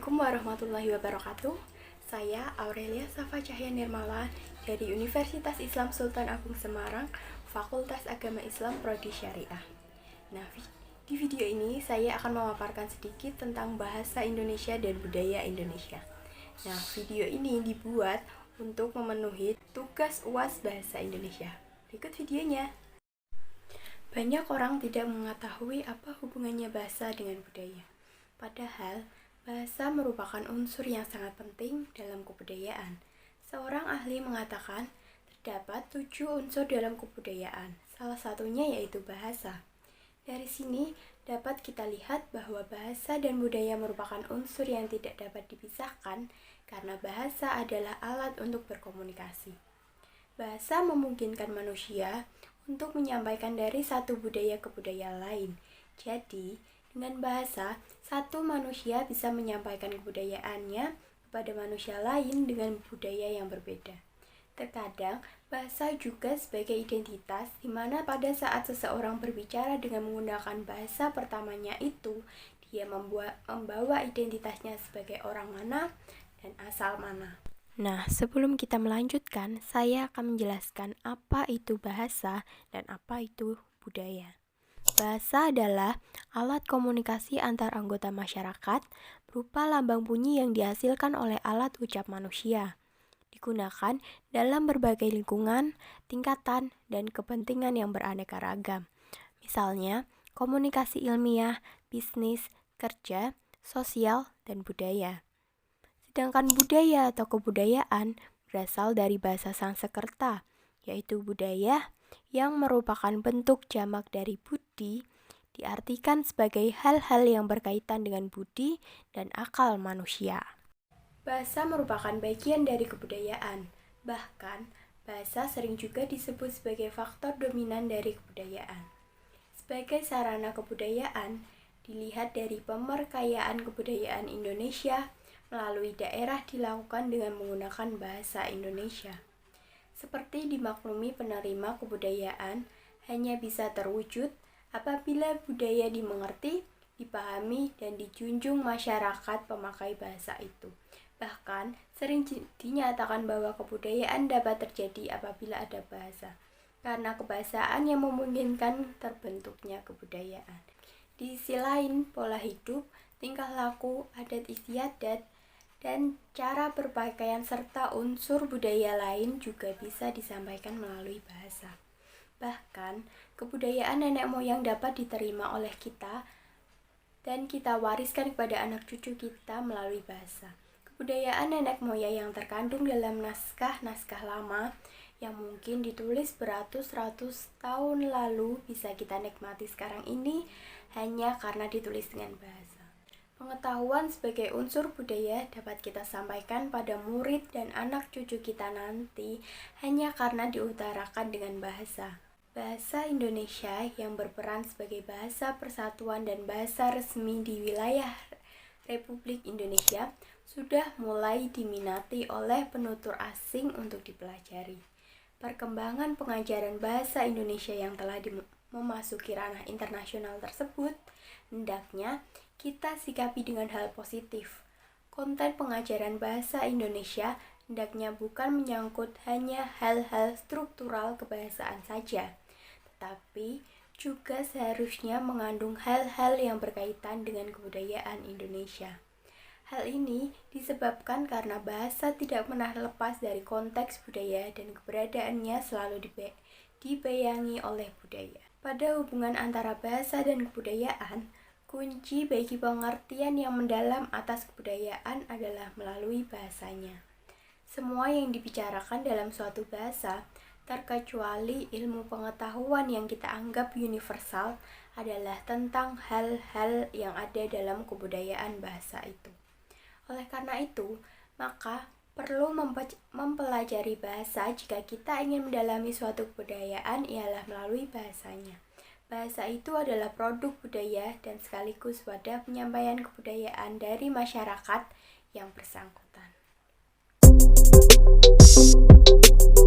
Assalamualaikum warahmatullahi wabarakatuh. Saya Aurelia Safa Cahya Nirmala dari Universitas Islam Sultan Agung Semarang, Fakultas Agama Islam Prodi Syariah. Nah, di video ini saya akan memaparkan sedikit tentang bahasa Indonesia dan budaya Indonesia. Nah, video ini dibuat untuk memenuhi tugas UAS Bahasa Indonesia. Berikut videonya. Banyak orang tidak mengetahui apa hubungannya bahasa dengan budaya. Padahal, bahasa merupakan unsur yang sangat penting dalam kebudayaan. Seorang ahli mengatakan, terdapat 7 unsur dalam kebudayaan, salah satunya yaitu bahasa. Dari sini, dapat kita lihat bahwa bahasa dan budaya merupakan unsur yang tidak dapat dipisahkan karena bahasa adalah alat untuk berkomunikasi. Bahasa memungkinkan manusia untuk menyampaikan dari satu budaya ke budaya lain. Jadi, dengan bahasa, satu manusia bisa menyampaikan kebudayaannya kepada manusia lain dengan budaya yang berbeda. Terkadang, bahasa juga sebagai identitas, di mana pada saat seseorang berbicara dengan menggunakan bahasa pertamanya itu, dia membawa identitasnya sebagai orang mana dan asal mana. Nah, sebelum kita melanjutkan, saya akan menjelaskan apa itu bahasa dan apa itu budaya. Bahasa adalah alat komunikasi antar anggota masyarakat berupa lambang bunyi yang dihasilkan oleh alat ucap manusia. Digunakan dalam berbagai lingkungan, tingkatan, dan kepentingan yang beraneka ragam. Misalnya, komunikasi ilmiah, bisnis, kerja, sosial, dan budaya. Sedangkan budaya atau kebudayaan berasal dari bahasa Sanskerta, yaitu budaya yang merupakan bentuk jamak dari budi, diartikan sebagai hal-hal yang berkaitan dengan budi dan akal manusia. Bahasa merupakan bagian dari kebudayaan, bahkan bahasa sering juga disebut sebagai faktor dominan dari kebudayaan. Sebagai sarana kebudayaan, dilihat dari pemerkayaan kebudayaan Indonesia melalui daerah dilakukan dengan menggunakan bahasa Indonesia. Seperti dimaklumi, penerima kebudayaan hanya bisa terwujud apabila budaya dimengerti, dipahami, dan dijunjung masyarakat pemakai bahasa itu. Bahkan, sering dinyatakan bahwa kebudayaan dapat terjadi apabila ada bahasa, karena kebahasaan yang memungkinkan terbentuknya kebudayaan. Di sisi lain, pola hidup, tingkah laku, adat istiadat, dan cara berpakaian serta unsur budaya lain juga bisa disampaikan melalui bahasa. Bahkan, kebudayaan nenek moyang dapat diterima oleh kita dan kita wariskan kepada anak cucu kita melalui bahasa. Kebudayaan nenek moyang yang terkandung dalam naskah-naskah lama yang mungkin ditulis beratus-ratus tahun lalu bisa kita nikmati sekarang ini hanya karena ditulis dengan bahasa. Pengetahuan sebagai unsur budaya dapat kita sampaikan pada murid dan anak cucu kita nanti hanya karena diutarakan dengan bahasa. Bahasa Indonesia yang berperan sebagai bahasa persatuan dan bahasa resmi di wilayah Republik Indonesia sudah mulai diminati oleh penutur asing untuk dipelajari. Perkembangan pengajaran bahasa Indonesia yang telah memasuki ranah internasional tersebut, hendaknya kita sikapi dengan hal positif. Konten pengajaran bahasa Indonesia hendaknya bukan menyangkut hanya hal-hal struktural kebahasaan saja, tetapi juga seharusnya mengandung hal-hal yang berkaitan dengan kebudayaan Indonesia. Hal ini disebabkan karena bahasa tidak pernah lepas dari konteks budaya dan keberadaannya selalu dibayangi oleh budaya. Pada hubungan antara bahasa dan kebudayaan, kunci bagi pengertian yang mendalam atas kebudayaan adalah melalui bahasanya. Semua yang dibicarakan dalam suatu bahasa, terkecuali ilmu pengetahuan yang kita anggap universal, adalah tentang hal-hal yang ada dalam kebudayaan bahasa itu. Oleh karena itu, maka perlu mempelajari bahasa jika kita ingin mendalami suatu kebudayaan ialah melalui bahasanya. Bahasa itu adalah produk budaya dan sekaligus wadah penyampaian kebudayaan dari masyarakat yang bersangkutan.